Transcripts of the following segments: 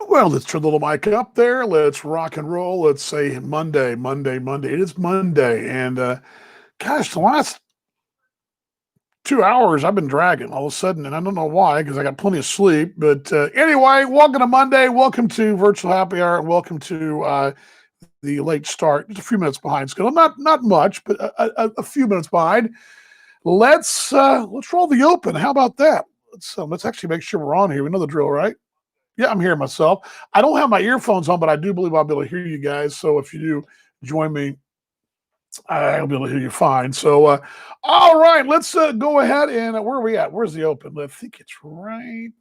Well, let's turn the little mic up there. Let's rock and roll. Let's say Monday, Monday, Monday. It is Monday. And gosh, the last 2 hours I've been dragging all of a sudden. And I don't know why, because I got plenty of sleep. But anyway, welcome to Monday. Welcome to Virtual Happy Hour. And welcome to the late start. Just a few minutes behind schedule. Not much, but a few minutes behind. Let's roll the open. How about that? Let's actually make sure we're on here. We know the drill, right? Yeah, I'm hearing myself. I don't have my earphones on, but I do believe I'll be able to hear you guys. So if you do join me, I'll be able to hear you fine. So, all right, let's go ahead and where are we at? Where's the open? I think it's right.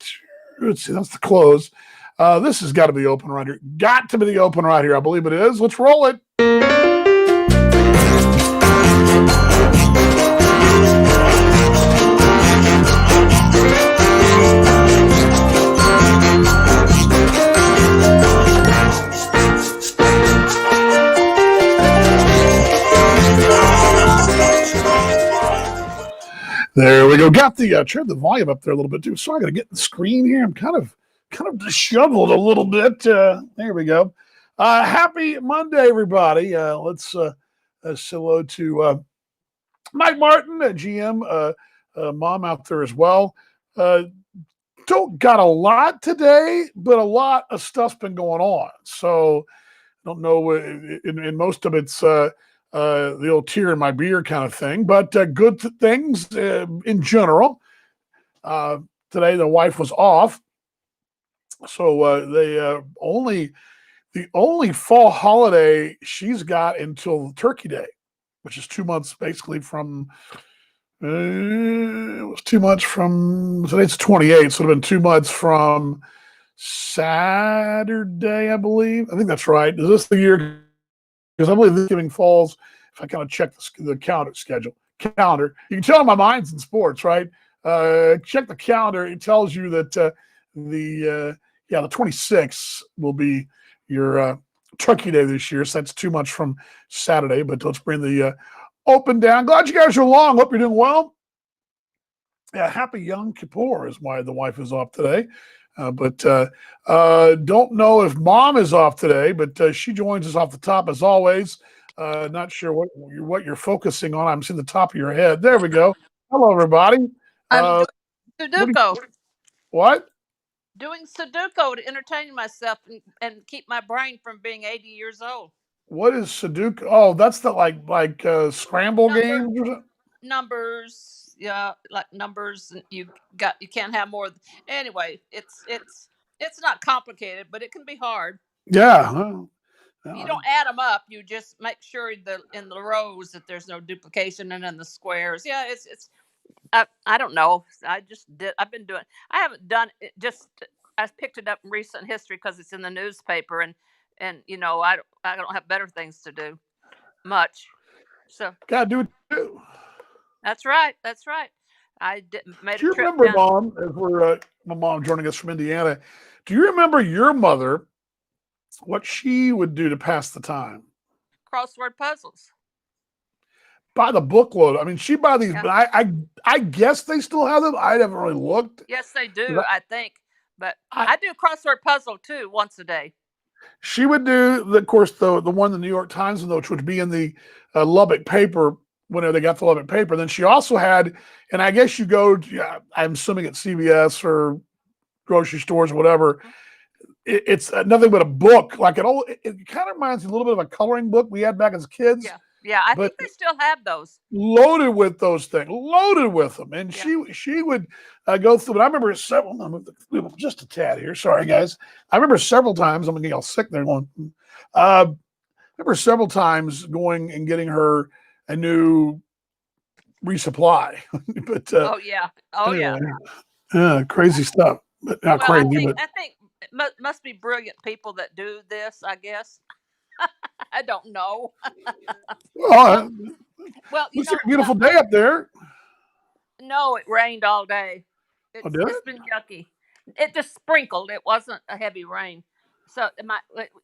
Let's see, that's the close. This has got to be open right here. Got to be the open right here. I believe it is. Let's roll it. There we go. Got the turn the volume up there a little bit too. So I got to get the screen here. I'm kind of disheveled a little bit. There we go. Happy Monday, everybody. Let's say hello to Mike Martin, GM, mom out there as well. Don't got a lot today, but a lot of stuff's been going on. So I don't know. In most of it's the old tear in my beer kind of thing, but good things in general. Today the wife was off, so the only fall holiday she's got until Turkey Day, which is 2 months basically from. It was 2 months from today's 28th, so it would have been 2 months from Saturday, I believe. I think that's right. Is this the year? Because I believe Thanksgiving falls, if I kind of check the calendar, you can tell my mind's in sports, right? Check the calendar. It tells you that the 26th will be your Turkey Day this year. So that's 2 months from Saturday. But let's bring the open down. Glad you guys are along. Hope you're doing well. Yeah, happy Yom Kippur is why the wife is off today. But don't know if mom is off today, but she joins us off the top as always. Not sure what you're focusing on. I'm seeing the top of your head. There we go. Hello, everybody. I'm Uh, doing Sudoku. what? Doing Sudoku to entertain myself and keep my brain from being 80 years old. What is Sudoku? Oh, that's the like scramble Number, games or something? numbers, yeah, like numbers. And you can't have more. Anyway, it's not complicated, but it can be hard. Yeah. You don't add them up. You just make sure in the rows that there's no duplication, and in the squares. Yeah, it's. I don't know. I just did. I've been doing. I haven't done it. Just I picked it up in recent history because it's in the newspaper, and I don't have better things to do much. So Gotta do it too. that's right. That's right. Made Do a you trip remember, down Mom, as we're my mom joining us from Indiana? Do you remember your mother? What she would do to pass the time? crossword puzzles. Buy the bookload. I mean, she buy these, Yeah. but I guess they still have them. I haven't really looked. Yes, they do. I think, but I, I do crossword puzzle too once a day. she would do, of course, the one the New York Times, which would be in the Lubbock paper whenever they got the Lubbock paper. Then she also had, and I guess you go, I'm assuming at CVS or grocery stores or whatever. It's nothing but a book, like an old. It kind of reminds me a little bit of a coloring book we had back as kids, Yeah. Yeah. I but think they still have those. loaded with those things, loaded with them. And Yeah. she would go through. But I remember several. Just a tad here. Sorry, guys. I remember several times. I'm gonna get all sick there. Going. I remember several times going and getting her a new resupply. But Oh yeah. Oh yeah. anyway, crazy stuff. But not Well, I crazy. think But I think it must be brilliant people that do this. I guess I don't know. Well, well, well, looks like a beautiful day up there. no, it rained all day. Oh, did It's it? been yucky. It just sprinkled. It wasn't a heavy rain. So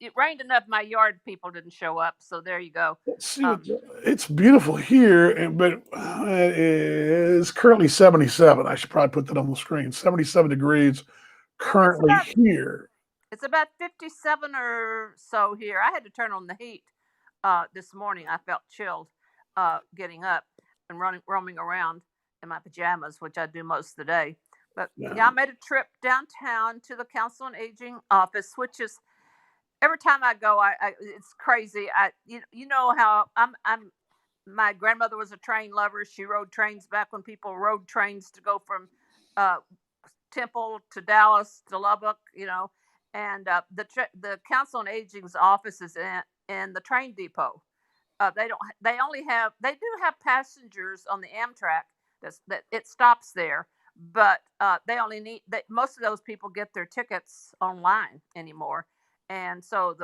it rained enough. My yard people didn't show up. So there you go. Let's see what Um, it's beautiful here, but it is currently 77. I should probably put that on the screen. 77 degrees well, currently here. It's about 57 or so here. I had to turn on the heat this morning. I felt chilled getting up and roaming around in my pajamas, which I do most of the day. But yeah, Yeah. I made a trip downtown to the Council on Aging office, which is every time I go, I it's crazy. You know how I'm. My grandmother was a train lover. She rode trains back when people rode trains to go from uh, Temple to Dallas to Lubbock, and the Council on Aging's office is in the train depot. They don't. They only have. They do have passengers on the Amtrak. That it stops there, but they only need. Most of those people get their tickets online anymore, and so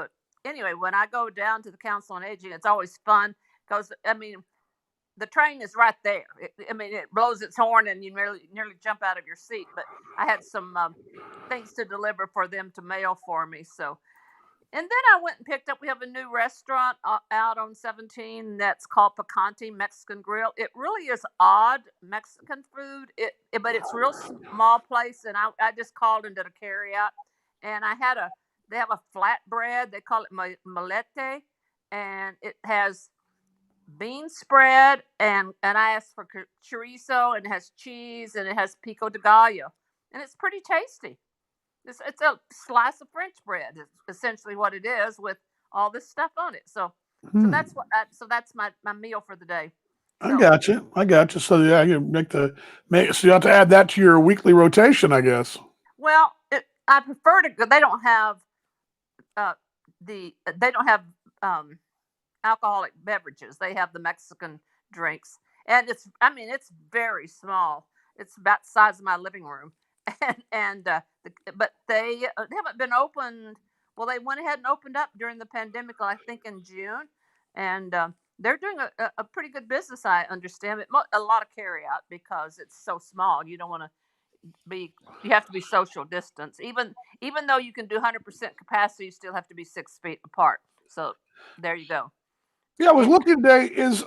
anyway, when I go down to the Council on Aging, it's always fun because I mean the train is right there. It blows its horn and you nearly jump out of your seat. But I had some things to deliver for them to mail for me. So, and then I went and picked up. We have a new restaurant out on 17 that's called Picante Mexican Grill. It really is odd Mexican food. But it's a real small place, and I just called and did a carry out. And they have a flatbread. They call it molete, and it has bean spread and I asked for chorizo and it has cheese and it has pico de gallo and it's pretty tasty. It's a slice of French bread. Is essentially what it is with all this stuff on it. So Hmm. that's my meal for the day. I So got you. I got you. So yeah, you so you have to add that to your weekly rotation, I guess. well, I prefer to go. They don't have uh, they don't have um, alcoholic beverages. They have the Mexican drinks, and it's very small. It's about the size of my living room, but they haven't been opened. Well, they went ahead and opened up during the pandemic, I think in June, and they're doing a pretty good business. I understand it. A lot of carry out because it's so small. You don't want to be. You have to be social distance. Even though you can do 100% capacity, you still have to be 6 feet apart. So there you go. Yeah, I was And looking today. Is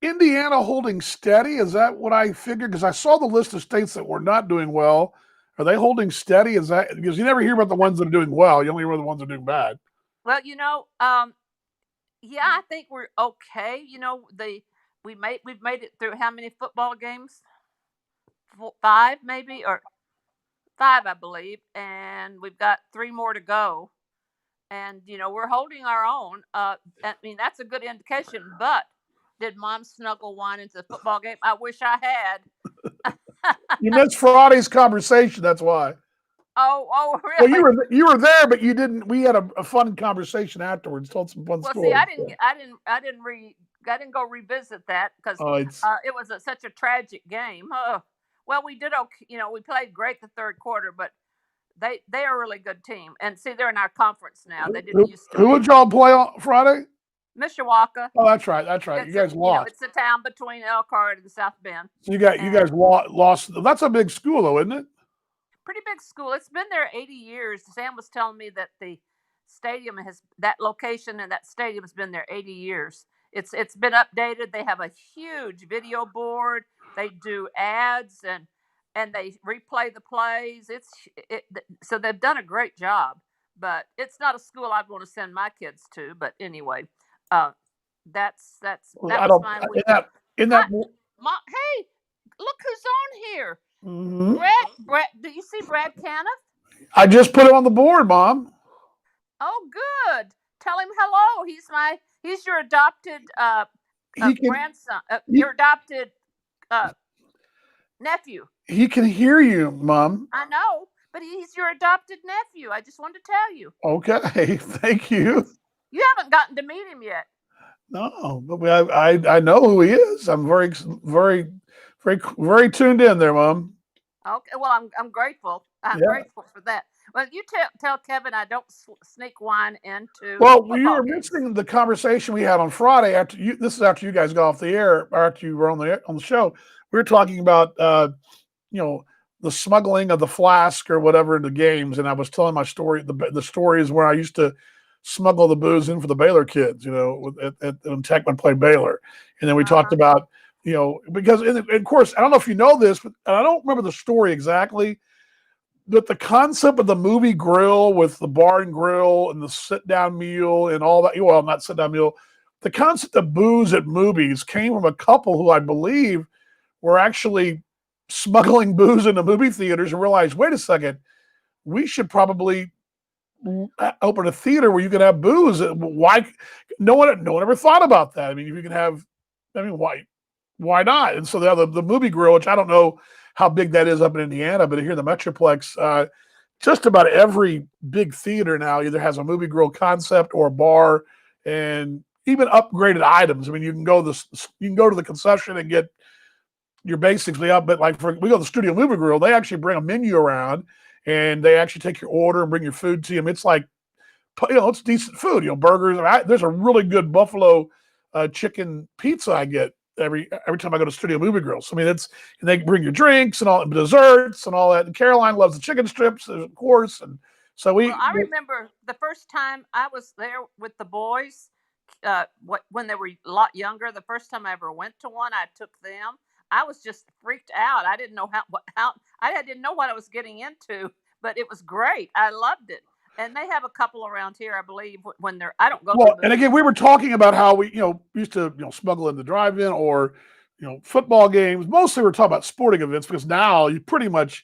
Indiana holding steady? Is that what I figured? Because I saw the list of states that were not doing well. Are they holding steady? Is that because you never hear about the ones that are doing well? You only hear about the ones that are doing bad. well, yeah, I think we're okay. We've made it through how many football games? Five, maybe, or five, I believe, and we've got three more to go. And we're holding our own. I mean, that's a good indication. But did Mom snuggle one into the football game? I wish I had. You missed Friday's conversation. That's why. Oh, Well, really? you were there, but you didn't. We had a fun conversation afterwards. Told some fun Well, see, stories. I didn't go revisit that because It's it was such a tragic game. Oh, well, we did okay. We played great the third quarter, but they are a really good team. And see, they're in our conference now. They didn't used to who be. would y'all play on Friday? Mishawaka. Oh, that's right. That's right. You It's a guys lost. it's a town between Elkhart and South Bend, So you and guys lost. That's a big school, though, isn't it? pretty big school. It's been there 80 years. Sam was telling me that the stadium that location and that stadium has been there 80 years. It's been updated. They have a huge video board. They do ads and they replay the plays. So they've done a great job. But it's not a school I'd want to send my kids to. But anyway, uh, that I was don't my in week. that. Hi, Mom. Hey, look who's on here. Mhm. Brad, do you see Brad Caniff? I just put it on the board, Mom. Oh, good. Tell him hello. He's your adopted He can grandson, he, your adopted uh, nephew. he can hear you, Mom. I know, but he's your adopted nephew. I just wanted to tell you. Okay, thank you. You haven't gotten to meet him yet. No, but I know who he is. I'm very tuned in there, Mom. Okay, well, I'm grateful. I'm Yeah. grateful for that. Well, you tell Kevin I don't sneak wine into Well, you football were games. missing the conversation we had on Friday. After you, this is after you guys got off the air, or after you were on the show. We were talking about you know the smuggling of the flask or whatever into games, and I was telling my story. The story is where I used to smuggle the booze in for the Baylor kids. When Techman played Baylor, and then we Uh talked huh. about because of course I don't know if you know this, but I don't remember the story exactly. the concept of the movie grill with the bar and grill and the sit down meal and all that. Well, not sit down meal. The concept of booze at movies came from a couple who I believe were actually smuggling booze into movie theaters and realized, wait a second, we should probably open a theater where you can have booze. Why? No one ever thought about that. I mean, if you can have, I mean, why not? And so the movie grill, which I don't know how big that is up in Indiana, but here in the Metroplex, just about every big theater now either has a movie grill concept or a bar, and even upgraded items. I mean, you can go to the concession and get your basics. But like we go to the Studio Movie Grill, they actually bring a menu around and they actually take your order and bring your food to you. It's like, it's decent food. Burgers. There's a really good buffalo chicken pizza I get every time I go to Studio Movie Grill. So, I mean, and they bring your drinks and all desserts and all that. And Caroline loves the chicken strips, of course. And so I remember the first time I was there with the boys, when they were a lot younger. The first time I ever went to one, I took them. I was just freaked out. I didn't know I didn't know what I was getting into, but it was great. I loved it. And they have a couple around here, I believe, when they're. I don't go. Well, and again, we were talking about how we, used to, smuggle in the drive-in or, football games. Mostly we're talking about sporting events because now you pretty much,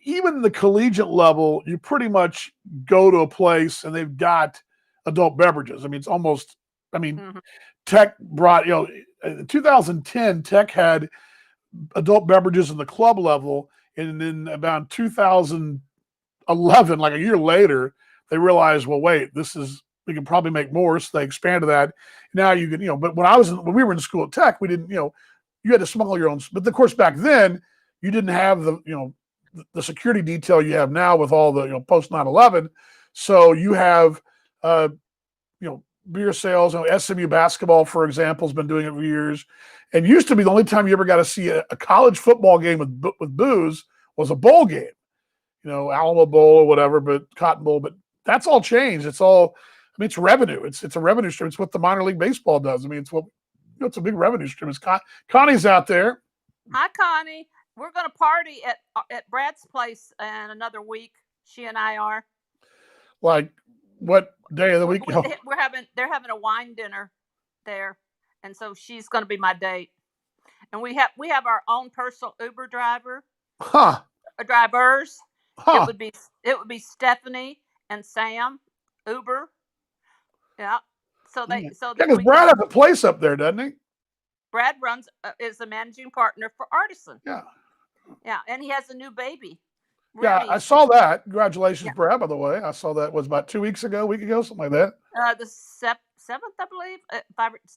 even the collegiate level, you pretty much go to a place and they've got adult beverages. I mean, it's almost. I mean, mm-hmm. Tech brought, in 2010, Tech had adult beverages in the club level, and then about 2011, like a year later, they realized, well, wait, we can probably make more, so they expanded that. Now you can, but when we were in school at Tech, we didn't, you had to smuggle your own. But of course, back then, you didn't have the security detail you have now with all the, post 9/11. So you have, beer sales. SMU basketball, for example, has been doing it for years. And used to be the only time you ever got to see a college football game with booze was a bowl game, Alamo Bowl or whatever, but Cotton Bowl. But that's all changed. It's all, I mean, it's revenue. It's a revenue stream. It's what the minor league baseball does. I mean, it's a big revenue stream. Connie's out there. Hi, Connie. We're going to party at Brad's place in another week. She and I are. Like, what day of the week? They're having a wine dinner there, and so she's going to be my date. And we have our own personal Uber driver. Huh. Drivers. Huh. It would be Stephanie and Sam Uber. Yeah. So because Brad has a place up there, doesn't he? Brad is the managing partner for Artisan. Yeah. Yeah, and he has a new baby. Yeah, I saw that. Congratulations, yeah. Brad, by the way. I saw that was about 2 weeks ago, a week ago, something like that. The 7th, I believe.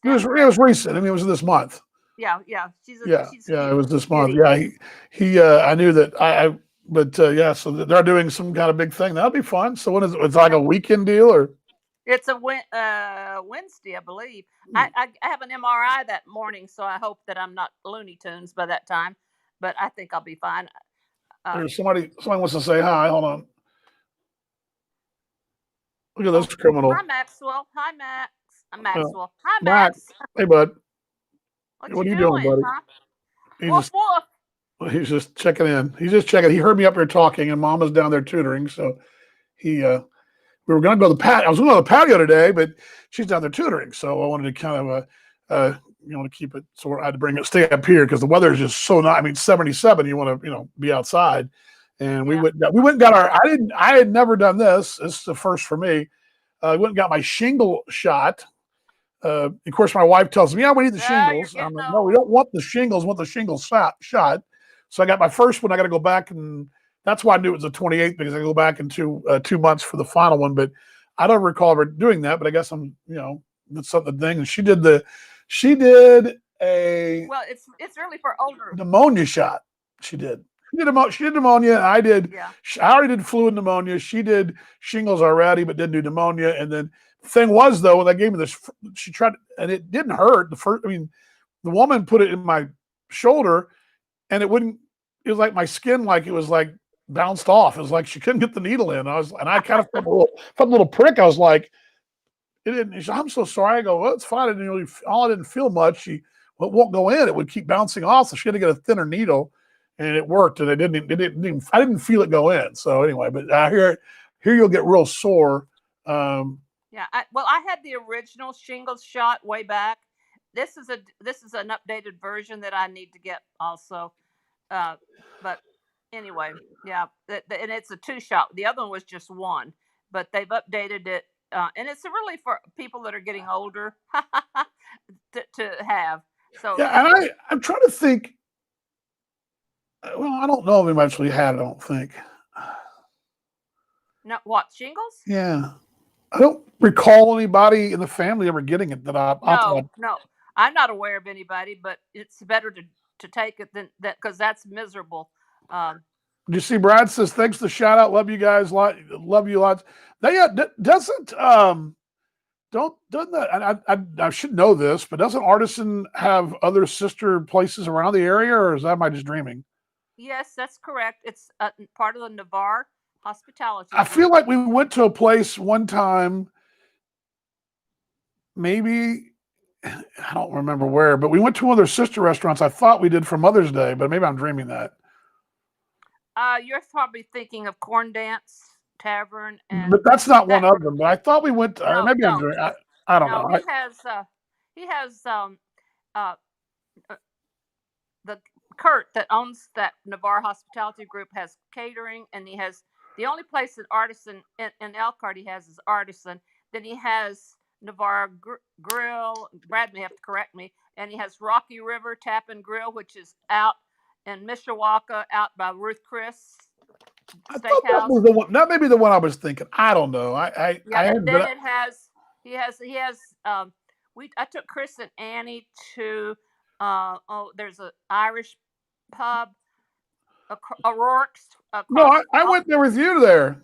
It was recent. I mean, it was this month. Yeah. It was this month. Yeah, he I knew that so they're doing some kind of big thing. That'll be fun. So when is it? It's like a weekend deal or? It's a Wednesday, I believe. I have an MRI that morning, so I hope that I'm not Looney Tunes by that time, but I think I'll be fine. Somebody wants to say hi. Hold on. Look at this criminal. Hi, Maxwell. Hi, Max. I'm Maxwell. Hi, Max. Hey, bud. What are you doing, buddy? Huh? He's just checking in. He's just checking. He heard me up here talking, and Mama's down there tutoring. So we were going to go to the patio. I was going to go to the patio today, but she's down there tutoring. So I wanted to kind of to keep it. So I had to stay up here because the weather is just so not. I mean, 77. You want to be outside, and we went and got our. I had never done this. This is the first for me. I went and got my shingle shot. Of course, my wife tells me, "Yeah, we need the shingles." I'm like, "No, we don't want the shingles. We want the shingles shot." So I got my first one. I got to go back, and that's why I knew it was the 28th because I go back in 2 months for the final one. But I don't recall ever doing that. But I guess that's something thing. And she did a. Well, it's really for older. Pneumonia shot. She did pneumonia. And I did. Yeah. I already did flu and pneumonia. She did shingles already, but didn't do pneumonia. And then the thing was though, when they gave me this, she tried, and it didn't hurt. The woman put it in my shoulder, and it wouldn't. It was like my skin, like it was like bounced off. It was like she couldn't get the needle in. I kind of felt a little prick. I was like, it didn't. She said, I'm so sorry. I go, well, it's fine. I didn't feel much. It won't go in. It would keep bouncing off. So she had to get a thinner needle. and it worked, and I didn't feel it go in. So anyway, but here you'll get real sore. Yeah. I had the original shingles shot way back. This is an updated version that I need to get also. But anyway, yeah, and it's a 2 shot. The other one was just one, but they've updated it, and it's really for people that are getting older to have. So Yeah, and I'm trying to think. Well, I don't know if anybody actually had it. I don't think. no, what shingles? Yeah, I don't recall anybody in the family ever getting it that I thought. No, I'm not aware of anybody, but it's better to take it than that because that's miserable. Um, Did you see Brad says thanks for the shout out. Love you guys. Love you lots. They doesn't doesn't that I should know this, but doesn't Artisan have other sister places around the area, or is that am I just dreaming? yes, that's correct. It's part of the Navarre Hospitality I feel Group. like we went to a place one time, maybe I don't remember where, but we went to one of their sister restaurants. I thought we did for Mother's Day, but maybe I'm dreaming that. You're probably thinking of Corn Dance Tavern and But that's not one that. of them. But I thought we went. No, Maybe I'm no, dreaming. I don't no. know. He has uh, uh, the Kurt that owns that Navarre Hospitality Group has catering, and he has the only place that Artisan in Elkhart he has is Artisan. Then he has Navarre Grill. Brad may have to correct me. And he has Rocky River Tap and Grill, which is out in Mishawaka, out by Ruth Chris I thought that Steakhouse. was the one. That may be the one I was thinking. I don't know. Yeah, I and had, but then he has I took Chris and Annie to there's an Irish pub, O'Rourke's no, across I went there with you there.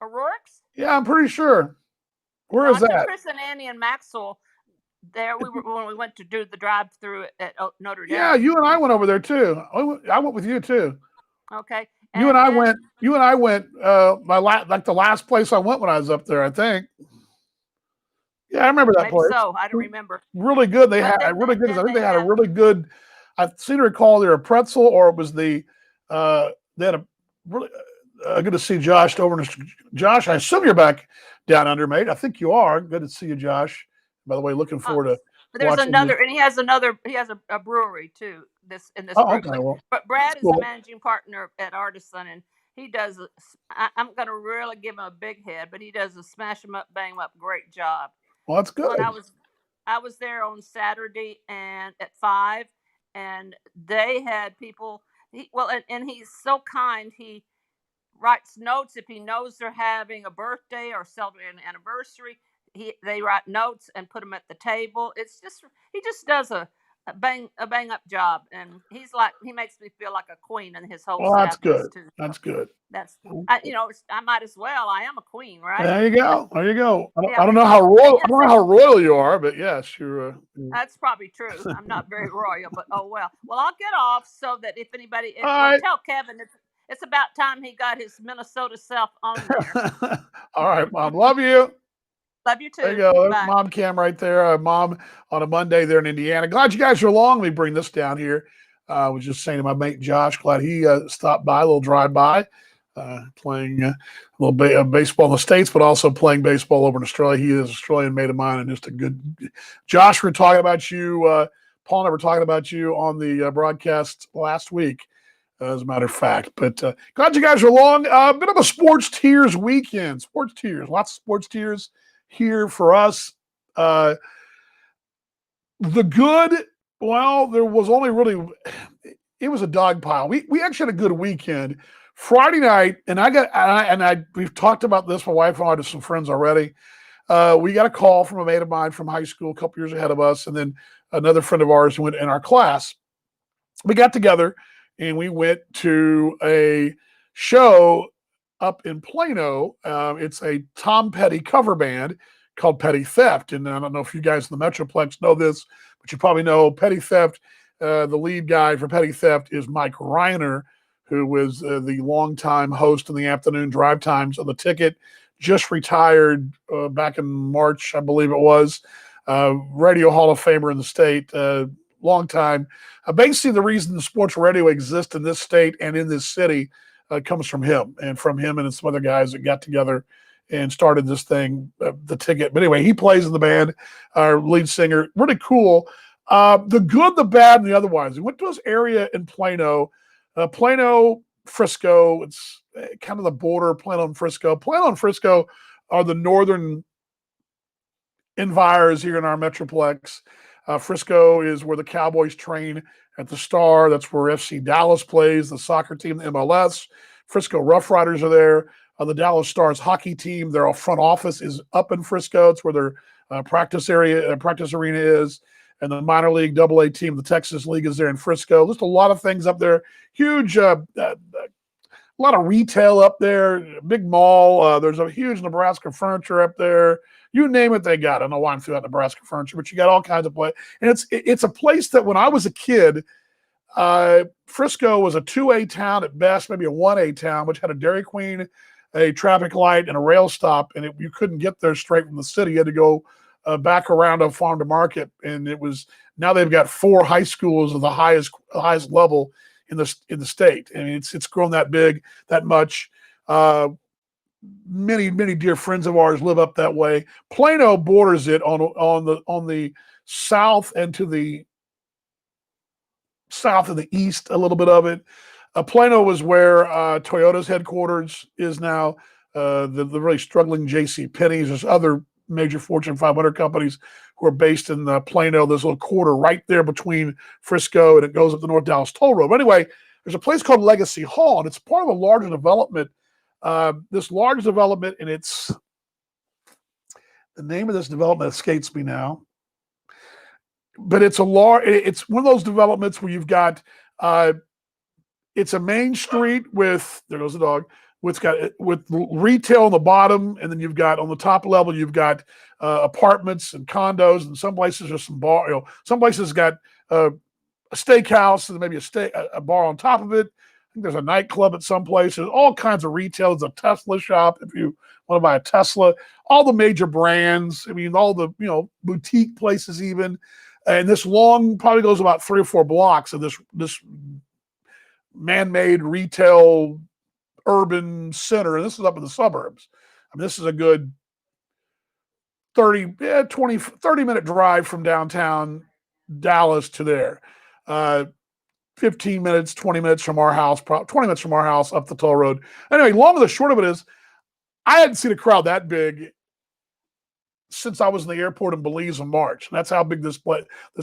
O'Rourke's. Yeah, I'm pretty sure. Where No, is I took that? Chris and Annie and Maxwell there. We were when we went to do the drive-through at Notre Yeah, Dame. you and I went over there too. I went with you too. Okay, You and and I then went. You and I went. Like the last place I went when I was up there. I think. Yeah, I remember that maybe place. so. I don't remember. Really good. They But had then really good. I then think they they had a have really good. I seem to recall either a pretzel or it was the. They had a really. Good to see Josh over. Josh, I assume you're back down under, mate. I think you are. Good to see you, Josh. By the way, looking forward to there's watching you. another, and he has a brewery too. In this Oh, group, okay. Well, but that's Brad is the cool. managing partner at Artisan, and he does. I'm going to really give him a big head, but he does a smash 'em up, bang 'em up, great job. Well, that's When good. I was there on Saturday and at 5, and they had people. And he's so kind. He writes notes if he knows they're having a birthday or celebrating an anniversary. They write notes and put them at the table. It's just he just does a bang up job, and he makes me feel like a queen, and his whole Well, that's staff does good. too. So That's good. that's I might as well. I am a queen, right? There you go. There you go. Yeah. I don't know how royal. I don't know how royal you are, but yes, you're. That's probably true. I'm not very royal, but oh well. Well, I'll get off so that if anybody, All right. tell Kevin it's about time he got his Minnesota self on there. All right, Mom. Love you. Love you too. There you go. Bye. Mom cam right there. Mom on a Monday there in Indiana. Glad you guys are along. Let me bring this down here. I was just saying to my mate Josh, glad he stopped by, a little drive by, playing a little baseball in the States, but also playing baseball over in Australia. He is an Australian mate of mine and just a good. Josh, we're talking about you. Paul and I were talking about you on the broadcast last week, as a matter of fact. But glad you guys are along. A bit of a sports tears weekend. Sports tears. Lots of sports tears here for us. The good, well, there was only really, it was a dog pile. We actually had a good weekend. Friday night, and we've talked about this, my wife and I, to some friends already. We got a call from a mate of mine from high school, a couple years ahead of us, and then another friend of ours who went in our class. We got together and we went to a show up in Plano. It's a Tom Petty cover band called Petty Theft. And I don't know if you guys in the Metroplex know this, but you probably know Petty Theft. The lead guy for Petty Theft is Mike Reiner, who was the longtime host in the afternoon drive times of the Ticket, just retired back in March, I believe it was. Radio Hall of Famer in the state. long time. Basically, the reason the sports radio exists in this state and in this city comes from him and some other guys that got together and started this thing, the Ticket. But anyway, he plays in the band, our lead singer. Really cool. The good, the bad, and the otherwise. We went to this area in Plano, Frisco. It's kind of the border, Plano and Frisco. Plano and Frisco are the northern environs here in our metroplex. Frisco is where the Cowboys train at the Star. That's where FC Dallas plays, the soccer team, the MLS. Frisco Rough Riders are there. The Dallas Stars hockey team, their front office is up in Frisco. It's where their practice arena is. And the minor league AA team, the Texas League, is there in Frisco. Just a lot of things up there. Huge, a lot of retail up there. Big mall. There's a huge Nebraska furniture up there. You name it, they got. I don't know why I'm throughout Nebraska furniture, but you got all kinds of places. And it's a place that when I was a kid, Frisco was a 2A town at best, maybe a 1A town, which had a Dairy Queen, a traffic light, and a rail stop. And you couldn't get there straight from the city. You had to go back around a farm to market. And now they've got 4 high schools of the highest level in the state. I mean, it's grown that big, that much. Many dear friends of ours live up that way. Plano borders it on the south and to the south and the east, a little bit of it. Plano was where Toyota's headquarters is now. The really struggling J.C. Penney's. There's other major Fortune 500 companies who are based in Plano. There's a little quarter right there between Frisco, and it goes up the North Dallas Toll Road. But anyway, there's a place called Legacy Hall, and it's part of a larger development. This large development, and the name of this development escapes me now. But it's one of those developments where you've got it's a main street with, there goes the dog, with retail on the bottom, and then you've got on the top level you've got apartments and condos, and some places there's some bar. Some places got a steakhouse and maybe a bar on top of it. I think there's a nightclub at some place. There's all kinds of retail. There's a Tesla shop if you want to buy a Tesla. All the major brands. I mean, all the boutique places even. And this probably goes about 3 or 4 blocks of this man-made retail urban center. And this is up in the suburbs. I mean, this is a good 30-minute drive from downtown Dallas to there. 15 minutes, 20 minutes from our house, 20 minutes from our house up the toll road. Anyway, long and the short of it is, I hadn't seen a crowd that big since I was in the airport in Belize in March. And that's how big this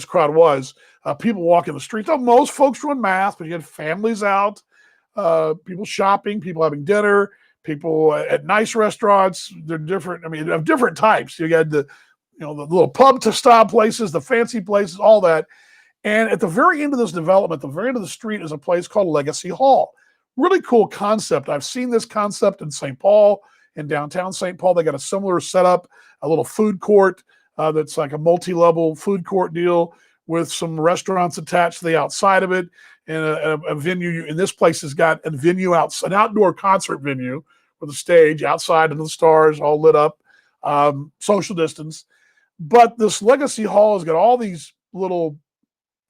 crowd was. People walking the streets. Most folks were in masks, but you had families out, people shopping, people having dinner, people at nice restaurants. They're different. I mean, of different types. You had the little pub to style places, the fancy places, all that. And at the very end of this development, the very end of the street is a place called Legacy Hall. Really cool concept. I've seen this concept in St. Paul, in downtown St. Paul. They got a similar setup, a little food court that's like a multi-level food court deal with some restaurants attached to the outside of it, and a venue. And this place has got a venue an outdoor concert venue with a stage outside under the stars, all lit up, social distance. But this Legacy Hall has got all these little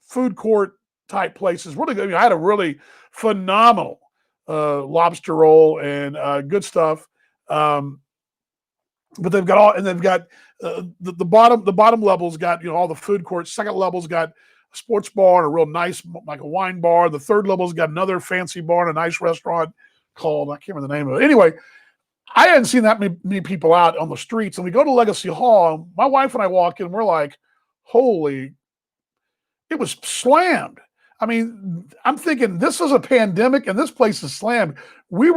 food court type places. Really good. I mean, I had a really phenomenal lobster roll and good stuff. But they've got the bottom level's got all the food courts. Second level's got a sports bar and a real nice, like a wine bar. The third level's got another fancy bar and a nice restaurant called, I can't remember the name of it. Anyway, I hadn't seen that many people out on the streets. And we go to Legacy Hall. My wife and I walk in. We're like, holy. It was slammed. I mean, I'm thinking this is a pandemic and this place is slammed. We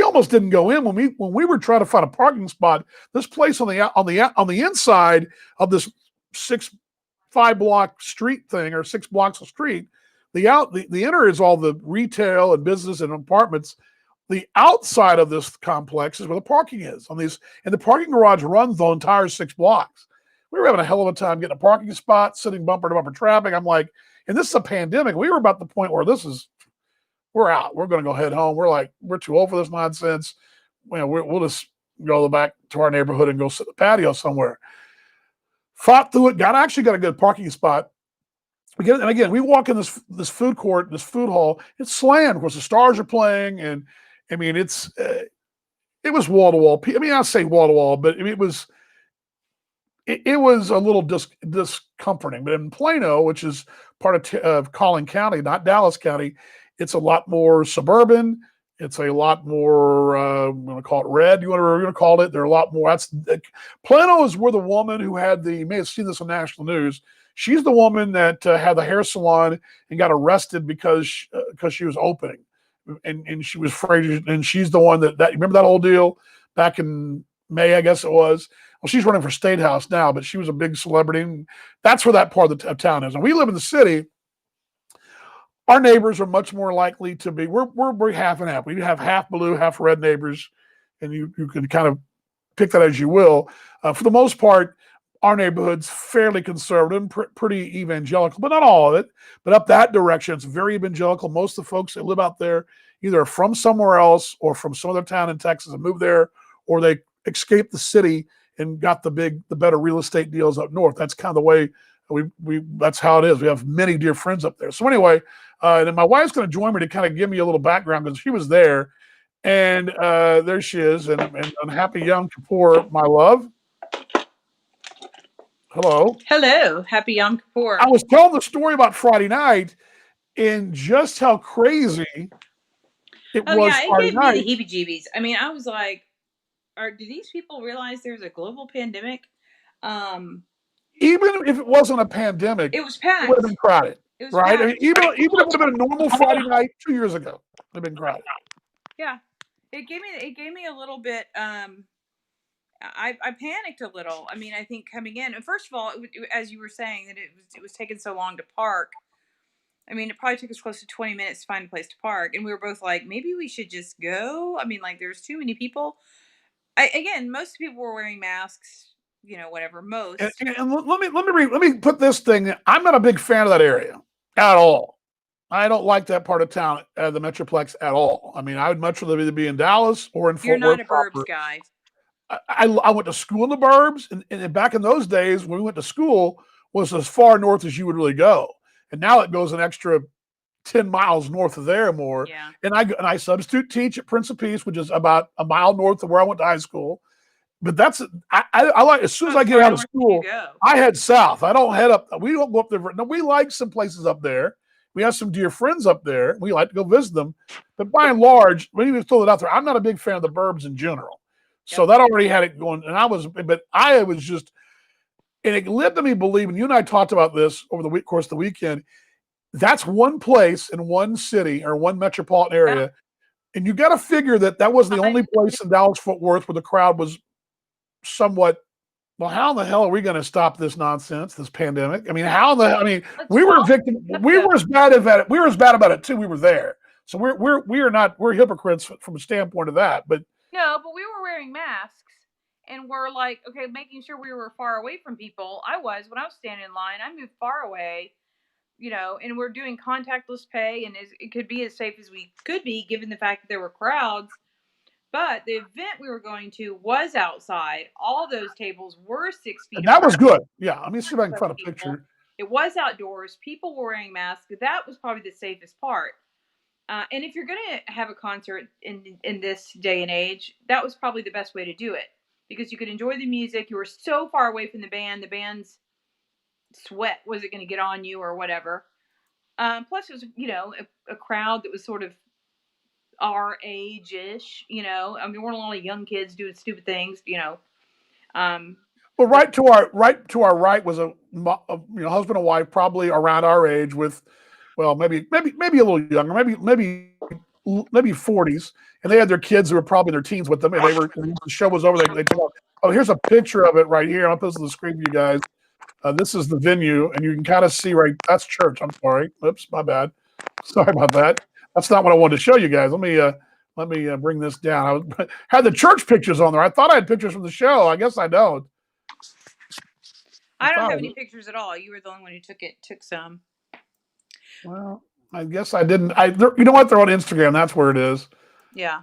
almost didn't go in when we were trying to find a parking spot. This place on the inside of this 5 block street thing, or 6 blocks of street, the inner is all the retail and business and apartments. The outside of this complex is where the parking is and the parking garage runs the entire 6 blocks. We were having a hell of a time getting a parking spot, sitting bumper to bumper traffic. I'm like, and this is a pandemic. We were about the point where we're out. We're going to go head home. We're like, we're too old for this nonsense. We'll just go back to our neighborhood and go sit in the patio somewhere. Fought through it. Actually got a good parking spot again, we walk in this food court, this food hall. It's slammed. Of course, the Stars are playing, and I mean, it was wall to wall. I mean, I'll say wall to wall, but I mean, it was a little discomforting. But in Plano, which is part of Collin County, not Dallas County, it's a lot more suburban. It's a lot more, I'm going to call it red. You're going to call it. There are a lot more. Plano is where the woman who you may have seen this on national news. She's the woman that had the hair salon and got arrested because she was opening, and she was afraid. And she's the one that remember that whole deal back in May, I guess it was. Well, she's running for state house now, but she was a big celebrity. And that's where that part of town is. And we live in the city. Our neighbors are much more likely to be. We're half and half. We have half blue, half red neighbors, and you can kind of pick that as you will. For the most part, our neighborhood's fairly conservative and pretty evangelical, but not all of it. But up that direction, it's very evangelical. Most of the folks that live out there either are from somewhere else or from some other town in Texas and moved there, or they escaped the city and got the better real estate deals up north. That's kind of the way that's how it is. We have many dear friends up there. So anyway, and then my wife's going to join me to kind of give me a little background because she was there, and there she is. And happy Yom Kippur, my love. Hello. Hello. Happy Yom Kippur. I was telling the story about Friday night and just how crazy it was. Yeah, it gave me the heebie-jeebies. I mean, I was like, do these people realize there's a global pandemic? Even if it wasn't a pandemic, it was packed. It would have been crowded, right? Packed. I mean, even if it would have been a normal Friday night 2 years ago, it would have been crowded. Yeah, it gave me a little bit. I panicked a little. I mean, I think coming in, and first of all, as you were saying, that it was taking so long to park. I mean, it probably took us close to 20 minutes to find a place to park, and we were both like, maybe we should just go. I mean, like, there's too many people. Again, most people were wearing masks. Whatever. Most. And let me put this thing. I'm not a big fan of that area at all. I don't like that part of town, the Metroplex at all. I mean, I would much rather either be in Dallas or in Fort Worth. You're not a burbs guy. I went to school in the burbs, and back in those days when we went to school was as far north as you would really go, and now it goes an extra 10 miles north of there more. Yeah. And I substitute teach at Prince of Peace, which is about a mile north of where I went to high school. But I like, as soon as I get out of school, I head south. I don't head up. We don't go up there. No, we like some places up there. We have some dear friends up there. We like to go visit them. But by and large, when you throw it out there, I'm not a big fan of the burbs in general. So that already had it going. And I was just, and it led to me believing, you and I talked about this over the course of the weekend. That's one place in one city or one metropolitan area. Yeah. And you got to figure that was the only place in Dallas-Fort Worth where the crowd was somewhat, well, how in the hell are we going to stop this nonsense, this pandemic? I mean, we were as bad about it. We were as bad about it too. We were there. So we're hypocrites from a standpoint of that. But no, but we were wearing masks and we're like, okay, making sure we were far away from people. When I was standing in line, I moved far away, and we're doing contactless pay, and it could be as safe as we could be given the fact that there were crowds. But the event we were going to was outside. All those tables were 6 feet. And that was good. Yeah, let me see if I can find a picture. It was outdoors. People were wearing masks. That was probably the safest part. And if you're going to have a concert in this day and age, that was probably the best way to do it because you could enjoy the music. You were so far away from the band. The band's sweat wasn't going to get on you or whatever. Plus, it was, a crowd that was sort of our age-ish, I mean, we're a lot of young kids doing stupid things, Well, right to our right was a husband and wife, probably around our age, with, well, maybe a little younger, maybe 40s, and they had their kids who were probably in their teens with them, and the show was over. They told, oh, here's a picture of it right here. I'll put this on the screen for you guys. This is the venue, and you can kind of see that's church. I'm sorry. Oops, my bad. Sorry about that. That's not what I wanted to show you guys. Let me bring this down. I had the church pictures on there. I thought I had pictures from the show. I guess I don't. I don't have any pictures at all. You were the only one who took some. Well, I guess I didn't. You know what? They're on Instagram. That's where it is. Yeah.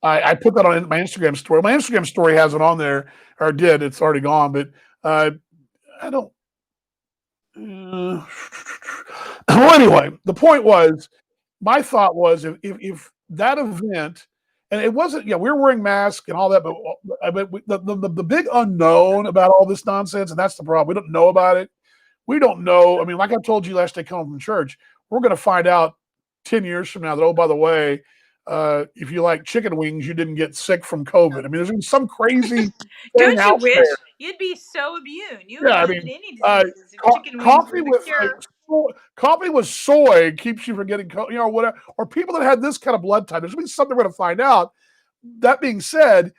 I put that on my Instagram story. My Instagram story has it on there, or did. It's already gone, but I don't. Well, anyway, the point was, my thought was if that event, and it wasn't, yeah, we were wearing masks and all that, but the big unknown about all this nonsense, and that's the problem. We don't know about it. We don't know. I mean, like I told you last day coming from church, we're going to find out 10 years from now that, oh, by the way, if you like chicken wings, you didn't get sick from COVID. I mean, there's been some crazy thing Don't you out wish there. you'd be so immune? You Yeah, I avoided mean, any diseases if chicken wings coffee were the with cure. coffee with soy keeps you from getting, whatever. Or people that had this kind of blood type. There's gonna be something we're going to find out. That being said,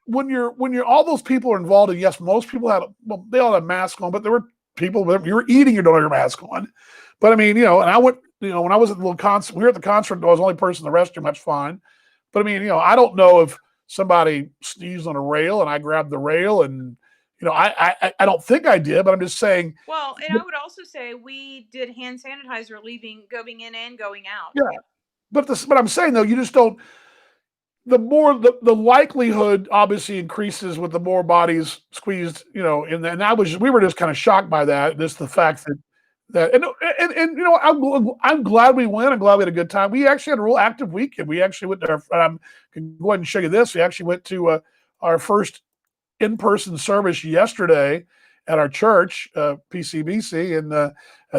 when you're all those people are involved, and yes, most people had, well, they all had masks on, but there were people that you were eating, you don't have your mask on. But I mean, and I went, when I was at the little concert, we were at the concert, I was the only person in the restroom, that's fine. But I mean, I don't know if somebody sneezed on a rail and I grabbed the rail, and I don't think I did, but I'm just saying. Well, and I would also say we did hand sanitizer going in and going out. Yeah, but I'm saying though, you just don't. The likelihood obviously increases with the more bodies squeezed, and we were just kind of shocked by that. Just the fact that I'm glad we went. I'm glad we had a good time. We actually had a real active weekend. We actually went to can go ahead and show you this. We actually went to our first in-person service yesterday at our church, PCBC, and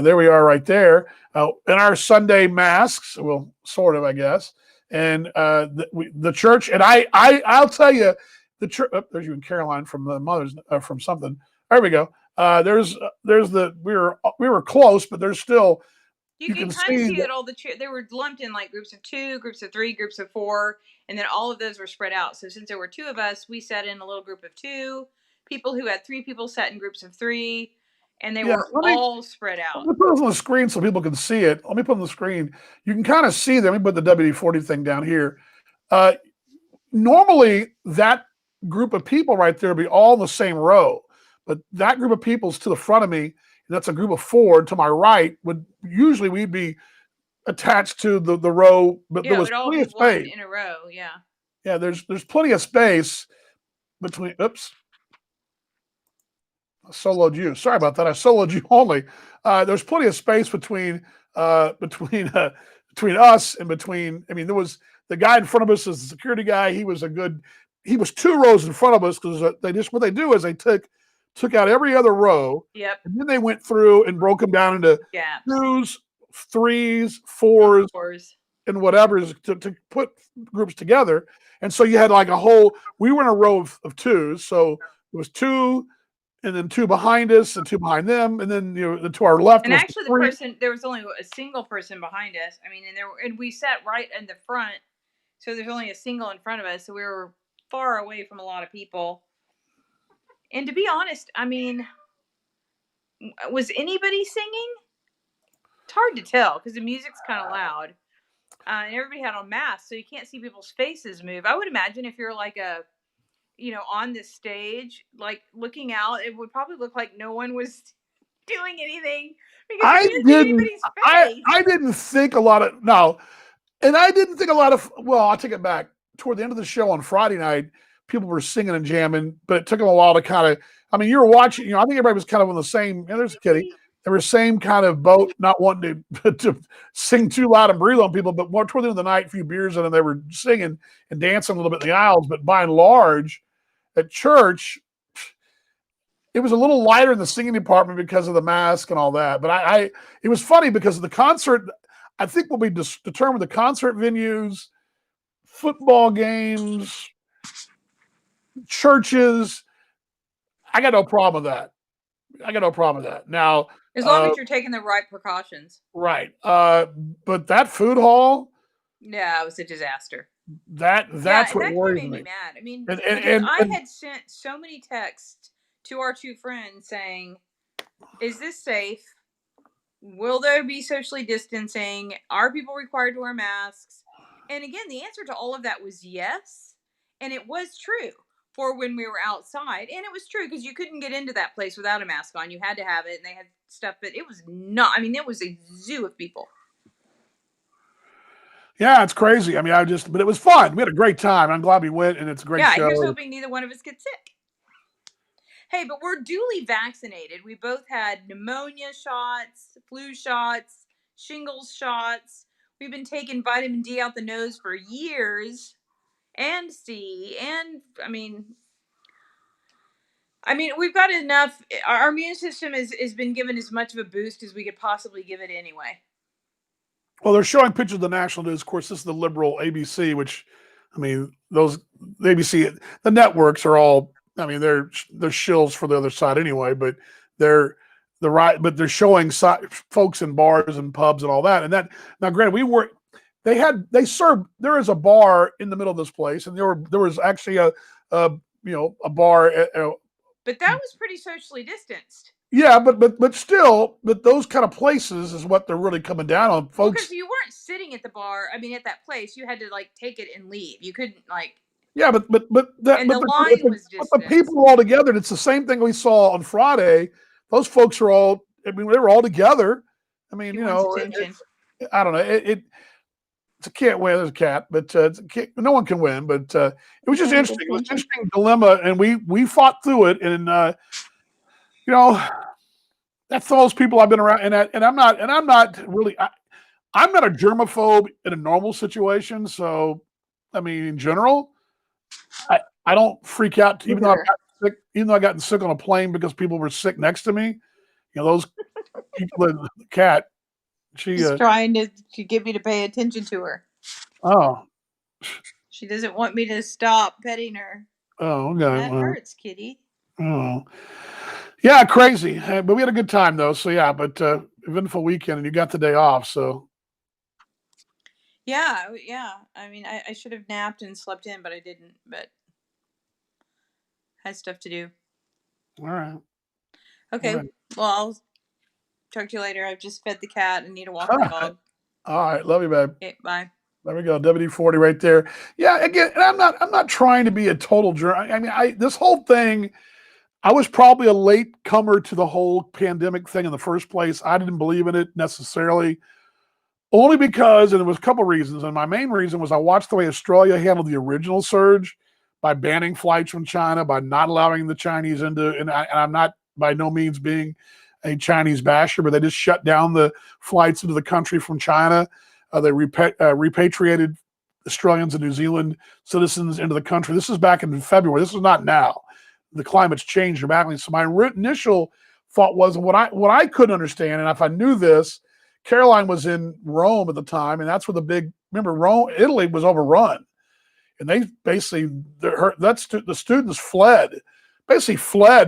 there we are right there in our Sunday masks. Well, sort of, I guess. And the church, and I'll tell you, the church. Oh, there's you and Caroline from the mothers from something. There we go. There's we were close, but there's still. You can kind of see that all they were lumped in like groups of 2, groups of 3, groups of 4, and then all of those were spread out. So since there were 2 of us, we sat in a little group of 2. People who had 3 people sat in groups of 3, and they were all spread out. Let me put it on the screen so people can see it. Let me put it on the screen. You can kind of see them. Let me put the WD-40 thing down here. Normally, that group of people right there would be all in the same row, but that group of people is to the front of me, and that's a group of 4. To my right would usually we'd be attached to the row, but there was plenty of space in a row. Yeah. Yeah, there's plenty of space between. Oops. I soloed you. Sorry about that. I soloed you only. There's plenty of space between us and between. I mean, there was the guy in front of us is the security guy. He was 2 rows in front of us because what they do is they took out every other row. Yep. And then they went through and broke them down into gaps. 2s, 3s, 4s, and whatever to put groups together. And so you had like we were in a row of 2s. So it was 2, and then 2 behind us, and 2 behind them, and then to our left. And actually, there was only a single person behind us. I mean, and we sat right in the front, so there's only a single in front of us. So we were far away from a lot of people. And to be honest, I mean, was anybody singing? It's hard to tell because the music's kind of loud, and everybody had on masks, so you can't see people's faces move. I would imagine if you're like on this stage, like looking out, it would probably look like no one was doing anything because I didn't think a lot of and I didn't think a lot of. Well, I'll take it back. Toward the end of the show on Friday night, people were singing and jamming, but it took them a while to kind of. I mean, you were watching. I think everybody was kind of on the same. There's a kitty. They were same kind of boat, not wanting to sing too loud and breathe on people, but more toward the end of the night, a few beers in, and they were singing and dancing a little bit in the aisles. But by and large, at church, it was a little lighter in the singing department because of the mask and all that. But it was funny because of the concert. I think when we determined the concert venues, football games, churches, I got no problem with that. Now, as long as you're taking the right precautions. Right. But that food hall. Yeah, it was a disaster. That's what worries made me mad. I mean, I had sent so many texts to our 2 friends saying, "Is this safe? Will there be socially distancing? Are people required to wear masks?" And again, the answer to all of that was yes. And it was true for when we were outside. And it was true because you couldn't get into that place without a mask on. You had to have it, and they had stuff, but it was not. I mean, it was a zoo of people. Yeah, it's crazy. I mean, but it was fun. We had a great time. I'm glad we went, and it's a great show. Here's hoping neither one of us gets sick. Hey, but we're duly vaccinated. We both had pneumonia shots, flu shots, shingles shots. We've been taking vitamin D out the nose for years, and C, and we've got enough. Our immune system has been given as much of a boost as we could possibly give it anyway. Well, they're showing pictures of the national news. Of course, this is the liberal ABC, which, those the ABC, the networks are all. They're shills for the other side anyway. But they're but they're showing folks in bars and pubs and all that. And that now, granted, they served. There is a bar in the middle of this place, and there was actually a bar. But that was pretty socially distanced. Yeah, but still, those kind of places is what they're really coming down on, folks. Because you weren't sitting at the bar. At that place, you had to take it and leave. You couldn't Yeah, but the line was just the people were all together. And it's the same thing we saw on Friday. Those folks are all. They were all together. I don't know. It's a can't win. There's a cat, but no one can win. But it was just interesting. It was an interesting dilemma, and we fought through it. And that's those people I've been around. And I'm not really. I'm not a germaphobe in a normal situation. So, in general, I don't freak out even though I got sick. Even though I got sick on a plane because people were sick next to me. Those people. The cat. She's trying to get me to pay attention to her. Oh. She doesn't want me to stop petting her. Oh, okay. That hurts, kitty. Oh. Yeah, crazy. But we had a good time though. So yeah, but eventful weekend and you got the day off. So yeah. I should have napped and slept in, but I didn't. But had stuff to do. All right. Okay. All right. Well, I'll talk to you later. I've just fed the cat and need to walk the dog. All right. Love you, babe. Okay, bye. There we go. WD-40 right there. Yeah. Again, and I'm not trying to be a total jerk. This whole thing, I was probably a late comer to the whole pandemic thing in the first place. I didn't believe in it necessarily, only because, and there was a couple of reasons. And my main reason was I watched the way Australia handled the original surge by banning flights from China, by not allowing the Chinese into, and I'm not by no means being a Chinese basher, but they just shut down the flights into the country from China. They repatriated Australians and New Zealand citizens into the country. This is back in February. This is not now. The climate's changed dramatically. So my initial thought was what I couldn't understand, and if I knew this, Caroline was in Rome at the time, and that's where remember Italy was overrun, and they basically the students fled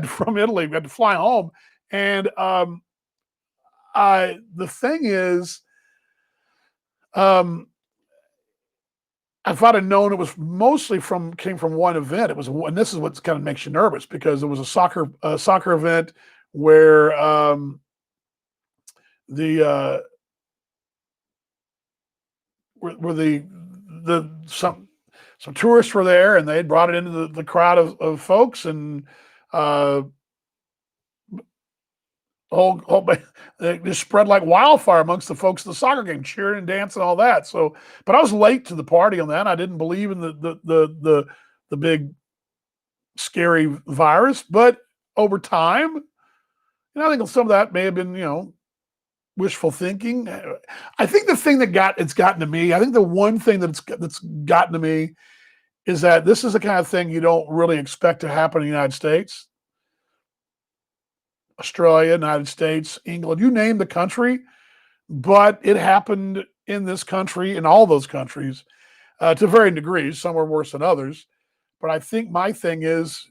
from Italy. We had to fly home. And the thing is, if I'd have known it was mostly came from one event, and this is what kind of makes you nervous because there was a soccer event where some tourists were there and they had brought it into the crowd of folks and it just spread like wildfire amongst the folks at the soccer game, cheering and dancing and all that. So, but I was late to the party on that. I didn't believe in the big scary virus, but over time, I think some of that may have been, wishful thinking. I think the thing it's gotten to me, I think the one thing that's gotten to me is that this is the kind of thing you don't really expect to happen in the United States. Australia, United States, England, you name the country, but it happened in this country, in all those countries, to varying degrees. Some were worse than others. But I think my thing is,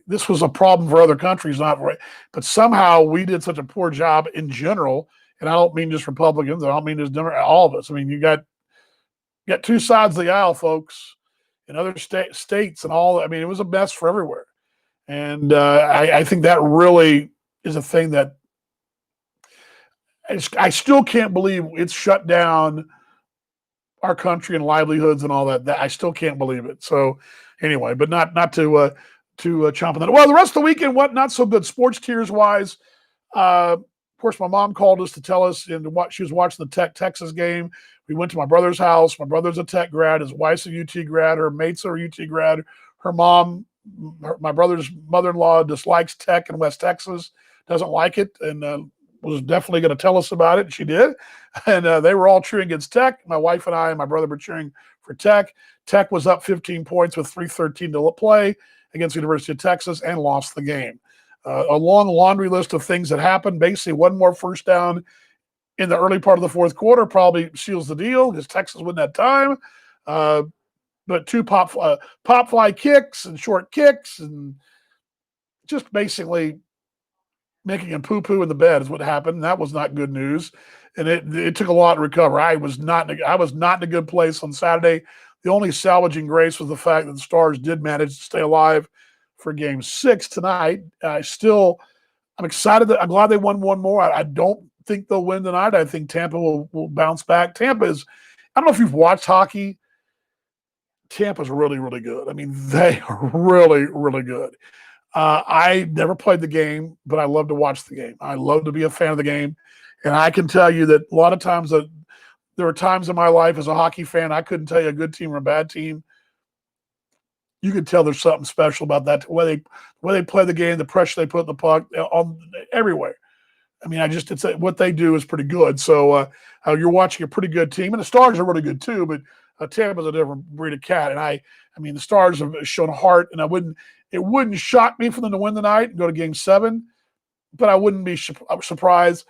this was a problem for other countries, but somehow we did such a poor job in general, and I don't mean just Republicans, I don't mean just all of us. You got two sides of the aisle, folks, in other states and all. It was a mess for everywhere. And I think that really is a thing that I still can't believe it's shut down our country and livelihoods and all that. I still can't believe it. So anyway, but not to chomp on that. Well, the rest of the weekend, not so good sports tiers wise. Of course, my mom called us to tell us she was watching the Texas game. We went to my brother's house. My brother's a Tech grad. His wife's a UT grad. Her mates are UT grad. Her mom my brother's mother-in-law dislikes Tech in West Texas, doesn't like it, and was definitely going to tell us about it. She did. And they were all cheering against Tech. My wife and I and my brother were cheering for Tech. Tech was up 15 points with 3:13 to play against the University of Texas and lost the game. A long laundry list of things that happened. Basically, one more first down in the early part of the fourth quarter probably seals the deal because Texas wouldn't have time. But two pop fly kicks and short kicks and just basically making him poo-poo in the bed is what happened. That was not good news, and it took a lot to recover. I was not in a good place on Saturday. The only salvaging grace was the fact that the Stars did manage to stay alive for Game 6 tonight. I'm excited I'm glad they won one more. I don't think they'll win tonight. I think Tampa will bounce back. Tampa is, I don't know if you've watched hockey. Tampa's really, really good. I mean, they are really, really good. I never played the game, but I love to watch the game. I love to be a fan of the game. And I can tell you that a lot of times there were times in my life as a hockey fan, I couldn't tell you a good team or a bad team. You could tell there's something special about that, the way they play the game, the pressure they put in the puck, everywhere. I mean, what they do is pretty good. So you're watching a pretty good team, and the Stars are really good too. But Tampa's a different breed of cat, and I mean, the Stars have shown heart, and it wouldn't shock me for them to win tonight and go to Game 7, but I wouldn't be surprised.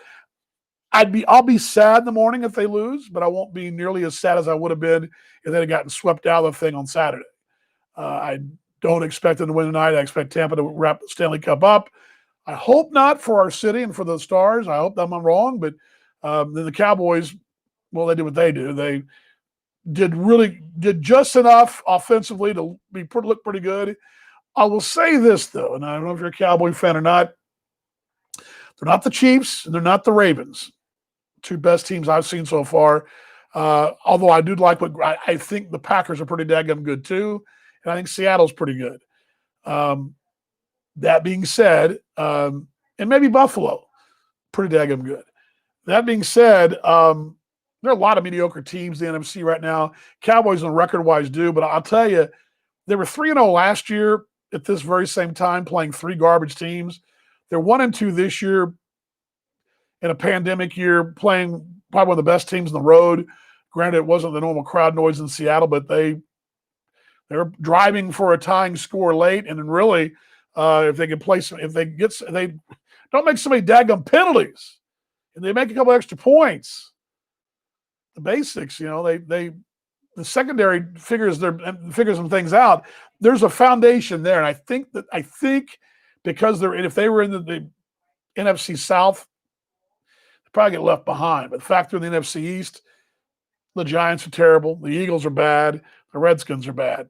I'll be sad in the morning if they lose, but I won't be nearly as sad as I would have been if they'd have gotten swept out of the thing on Saturday. I don't expect them to win tonight. I expect Tampa to wrap the Stanley Cup up. I hope not for our city and for the Stars. I hope I'm wrong, but then the Cowboys, well, they did what they do. They did just enough offensively to look pretty good. I will say this, though, and I don't know if you're a Cowboy fan or not. They're not the Chiefs, and they're not the Ravens, two best teams I've seen so far. Although I do like I think the Packers are pretty daggum good, too, and I think Seattle's pretty good. That being said, and maybe Buffalo, pretty daggum good. That being said, there are a lot of mediocre teams in the NFC right now. Cowboys on record-wise do, but I'll tell you, they were 3-0 last year at this very same time, playing three garbage teams. They're 1-2 this year in a pandemic year, playing probably one of the best teams on the road. Granted, it wasn't the normal crowd noise in Seattle, but they're driving for a tying score late, and then really, if they don't make so many daggum penalties, and they make a couple extra points, the basics, the secondary figures some things out. There's a foundation there, and I think because if they were in the NFC South, they'd probably get left behind. But the fact they're in the NFC East, the Giants are terrible, the Eagles are bad, the Redskins are bad.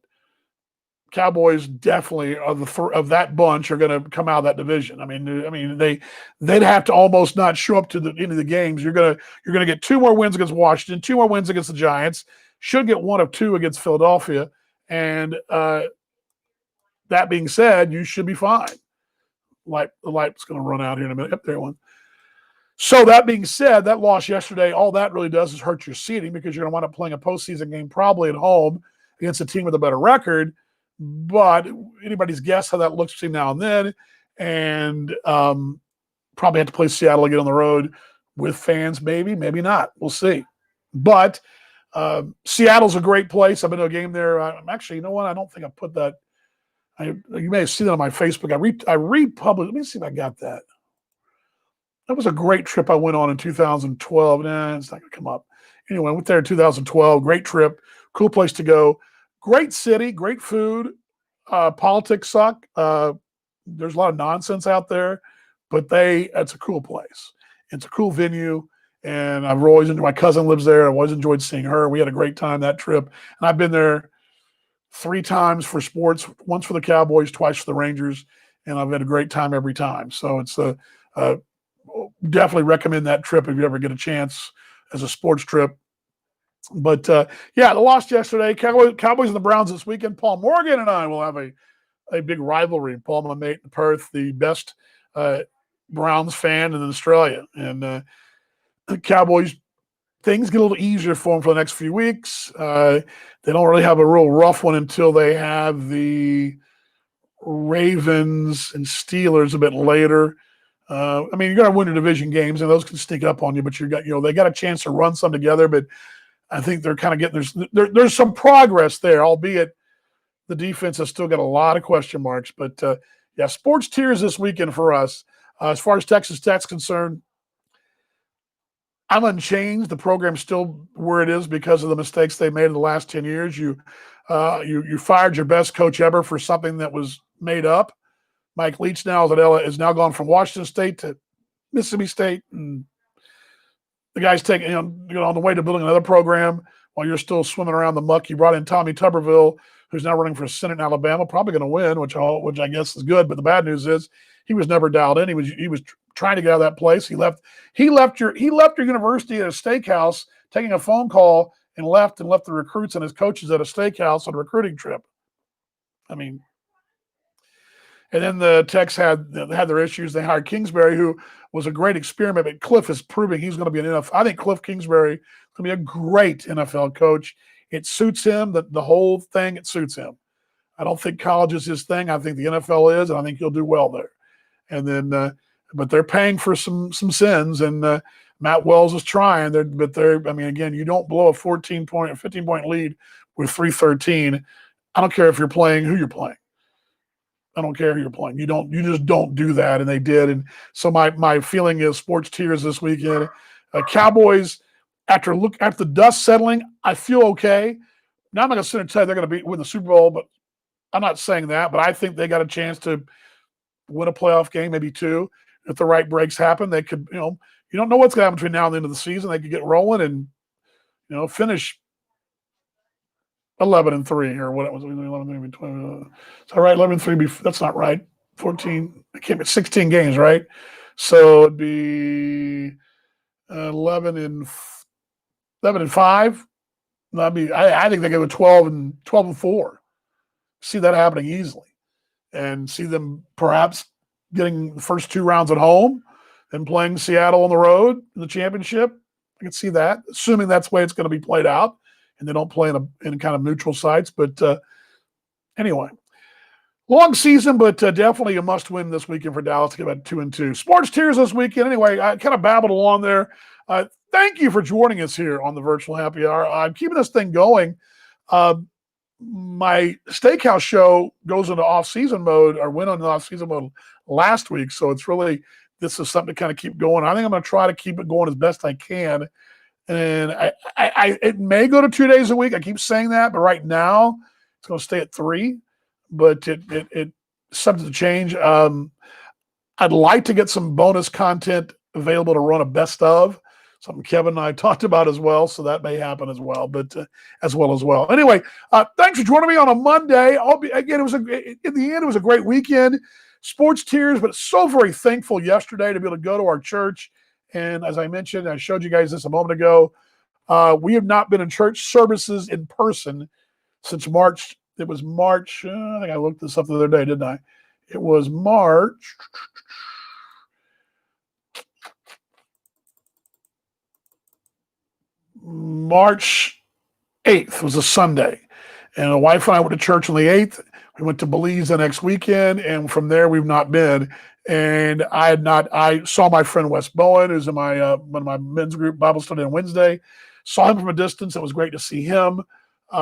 Cowboys definitely of that bunch are going to come out of that division. I mean they'd have to almost not show up to any of the games. You're going to get two more wins against Washington, two more wins against the Giants. Should get one of two against Philadelphia, and that being said, you should be fine. The light's going to run out here in a minute. Yep, there one. So that being said, that loss yesterday, all that really does is hurt your seeding because you're going to wind up playing a postseason game probably at home against a team with a better record. But anybody's guess how that looks between now and then, and probably have to play Seattle again on the road with fans, maybe not. We'll see. But Seattle's a great place. I've been to a game there. I'm actually, you know what? I don't think I put that. You may have seen that on my Facebook. I republished. Let me see if I got that. That was a great trip I went on in 2012. Nah, it's not going to come up. Anyway, I went there in 2012. Great trip. Cool place to go. Great city, great food. Politics suck. There's a lot of nonsense out there, but it's a cool place. It's a cool venue, and I've always enjoyed. My cousin lives there. I've always enjoyed seeing her. We had a great time that trip, and I've been there 3 times for sports. Once for the Cowboys, twice for the Rangers, and I've had a great time every time. So it's definitely recommend that trip if you ever get a chance as a sports trip. But, the loss yesterday, Cowboys and the Browns this weekend. Paul Morgan and I will have a big rivalry. Paul, my mate in Perth, the best Browns fan in Australia. And the Cowboys, things get a little easier for them for the next few weeks. They don't really have a real rough one until they have the Ravens and Steelers a bit later. I mean, you're going to win your division games, and those can sneak up on you. But they got a chance to run some together. But I think they're kind of getting there's some progress there, albeit the defense has still got a lot of question marks. But yeah, sports tears this weekend for us. As far as Texas Tech's concerned, I'm unchanged. The program's still where it is because of the mistakes they made in the last 10 years. You fired your best coach ever for something that was made up. Mike Leach now is now gone from Washington State to Mississippi State, and the guy's taking on the way to building another program while you're still swimming around the muck. You brought in Tommy Tuberville, who's now running for Senate in Alabama, probably going to win, which I guess is good. But the bad news is he was never dialed in. He was trying to get out of that place. He left your university at a steakhouse, taking a phone call, and left the recruits and his coaches at a steakhouse on a recruiting trip. I mean. And then the Techs had their issues. They hired Kingsbury, who was a great experiment, but Cliff is proving he's going to be an NFL. I think Cliff Kingsbury is going to be a great NFL coach. It suits him, the whole thing, it suits him. I don't think college is his thing. I think the NFL is, and I think he'll do well there. And then, but they're paying for some sins, and Matt Wells is trying. Again, you don't blow a 14-point or 15-point lead with 3:13. I don't care if you're playing who you're playing. I don't care who you're playing. You just don't do that, and they did. And so my feeling is sports tears this weekend. Cowboys, after the dust settling, I feel okay. Now I'm not going to sit and tell you they're going to win the Super Bowl, but I'm not saying that. But I think they got a chance to win a playoff game, maybe two. If the right breaks happen, they could. You don't know what's going to happen between now and the end of the season. They could get rolling and finish 11-3 or what it was. 11-3, 20. Is that right? 11-3. That's not right. 14. I can't be 16 games, right? So it'd be 11-5. I think they go 12-4. See that happening easily, and see them perhaps getting the first two rounds at home and playing Seattle on the road in the championship. I can see that, assuming that's the way it's going to be played out. And they don't play in kind of neutral sites. But anyway, long season, but definitely a must-win this weekend for Dallas to get about 2-2. Sports tears this weekend. Anyway, I kind of babbled along there. Thank you for joining us here on the Virtual Happy Hour. I'm keeping this thing going. My steakhouse show goes into off-season mode, or went into off-season mode last week. So this is something to kind of keep going. I think I'm going to try to keep it going as best I can. And it may go to 2 days a week. I keep saying that, but right now it's going to stay at 3. But it's subject to change. I'd like to get some bonus content available to run a best of, something Kevin and I talked about as well. So that may happen as well. But as well. Anyway, thanks for joining me on a Monday. It was a great weekend. Sports tears, but so very thankful yesterday to be able to go to our church. And as I mentioned, I showed you guys this a moment ago, we have not been in church services in person since March. It was March. I think I looked this up the other day, didn't I? It was March 8th was a Sunday. And the wife and I went to church on the 8th. We went to Belize the next weekend. And from there, we've not been. And I saw my friend Wes Bowen, who's in my one of my men's group Bible study on Wednesday. Saw him from a distance. It was great to see him. We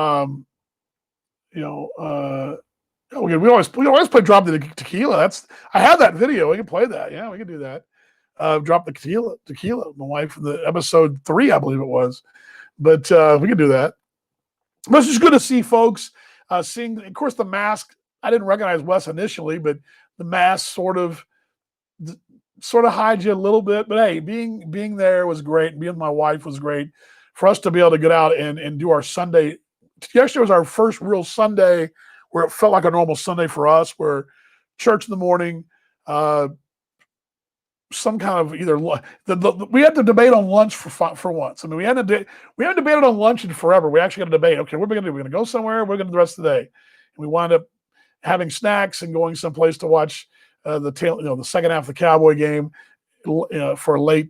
always play Drop the Tequila. I have that video. We can play that. Yeah, we can do that. Drop the Tequila. My wife in the episode 3, I believe it was. But we can do that. But it's just good to see folks seeing. Of course, the mask. I didn't recognize Wes initially, but the mask sort of hides you a little bit. But hey, being there was great. Being with my wife was great. For us to be able to get out and do our Sunday. Yesterday was our first real Sunday where it felt like a normal Sunday for us, where church in the morning, some kind of either we had to debate on lunch for once. I mean, we hadn't debated on lunch in forever. We actually got to debate. Okay, what are we going to do? We're going to go somewhere. We're going to do the rest of the day. And we wound up having snacks and going someplace to watch the second half of the Cowboy game for early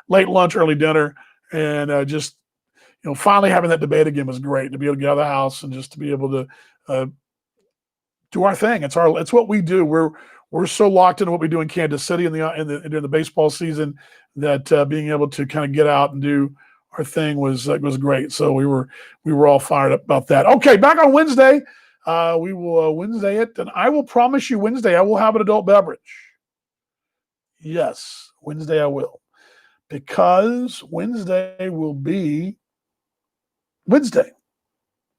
lunch, early dinner, and just finally having that debate again was great. To be able to get out of the house and just to be able to do our thing. It's what we do. We're so locked into what we do in Kansas City during the baseball season that being able to kind of get out and do our thing was great. So we were all fired up about that. Okay, back on Wednesday. We will Wednesday it, and I will promise you Wednesday I will have an adult beverage. Yes, Wednesday I will, because Wednesday will be Wednesday.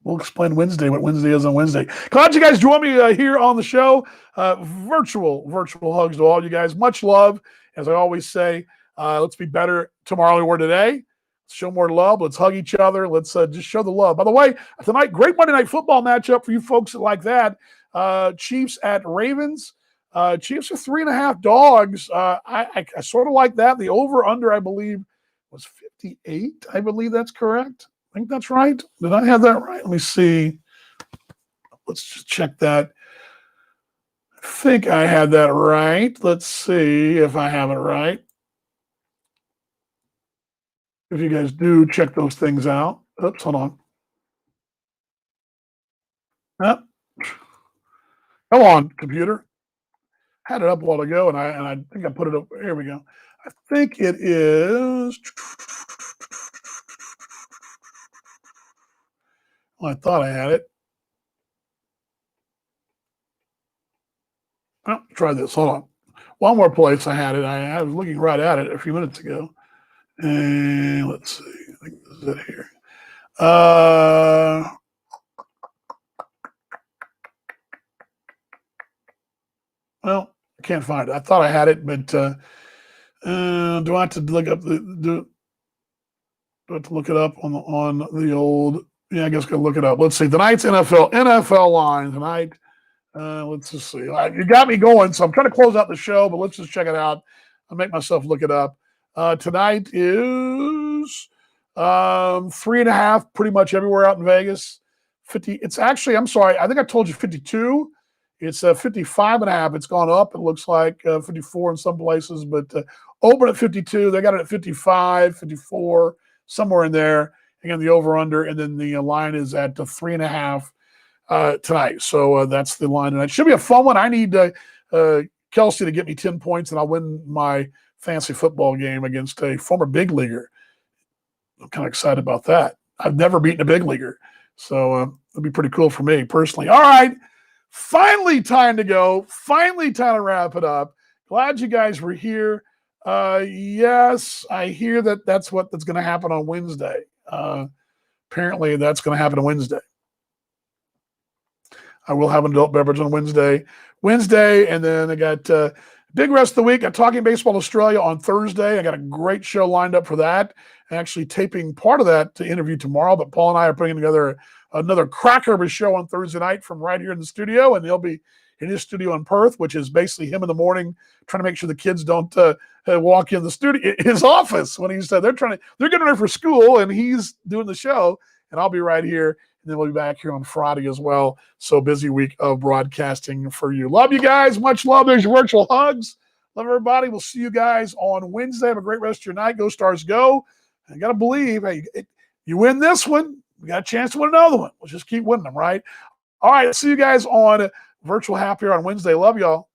We'll explain Wednesday what Wednesday is on Wednesday. Glad you guys joined me here on the show. Virtual hugs to all you guys. Much love, as I always say. Let's be better tomorrow than we were today. Let's show more love. Let's hug each other. Let's just show the love. By the way, tonight, great Monday Night Football matchup for you folks that like that. Chiefs at Ravens. Chiefs are 3.5 dogs. I sort of like that. The over-under, I believe, was 58. I believe that's correct. I think that's right. Did I have that right? Let me see. Let's just check that. I think I had that right. Let's see if I have it right. If you guys do, check those things out. Oops, hold on. Come on, computer. Had it up a while ago, and I think I put it up. Here we go. I think it is. Well, I thought I had it. Oh, try this. Hold on. One more place I had it. I was looking right at it a few minutes ago. And let's see. I think this is it here. Well, I can't find it. I thought I had it, but do I have to look up do I have to look it up on the old? Yeah, I guess I gotta look it up. Let's see. Tonight's NFL line tonight. Let's just see. You got me going, so I'm trying to close out the show, but let's just check it out. I'll make myself look it up. Tonight is 3.5, pretty much everywhere out in Vegas. 50. It's actually, I'm sorry, I think I told you 52. It's 55.5. It's gone up. It looks like 54 in some places, but open at 52. They got it at 55, 54, somewhere in there. Again, the over/under, and then the line is at 3.5 tonight. So that's the line tonight. Should be a fun one. I need Kelsey to get me 10 points, and I'll win my fantasy football game against a former big leaguer. I'm kind of excited about that. I've never beaten a big leaguer, so it'll be pretty cool for me personally. All right, finally time to go. Finally time to wrap it up. Glad you guys were here. Yes, I hear that's going to happen on Wednesday. Apparently, that's going to happen on Wednesday. I will have an adult beverage on Wednesday, and then I got big rest of the week. I'm talking baseball Australia on Thursday. I got a great show lined up for that. Actually taping part of that to interview tomorrow, but Paul and I are putting together another cracker of a show on Thursday night from right here in the studio, and he'll be in his studio in Perth, which is basically him in the morning trying to make sure the kids don't walk in the studio, his office, when he's they're getting ready for school, and he's doing the show, and I'll be right here. And then we'll be back here on Friday as well. So busy week of broadcasting for you. Love you guys. Much love. There's your virtual hugs. Love everybody. We'll see you guys on Wednesday. Have a great rest of your night. Go Stars, go. I got to believe, hey, you win this one, we got a chance to win another one. Let's just keep winning them, right? All right. See you guys on Virtual Happy Hour on Wednesday. Love y'all.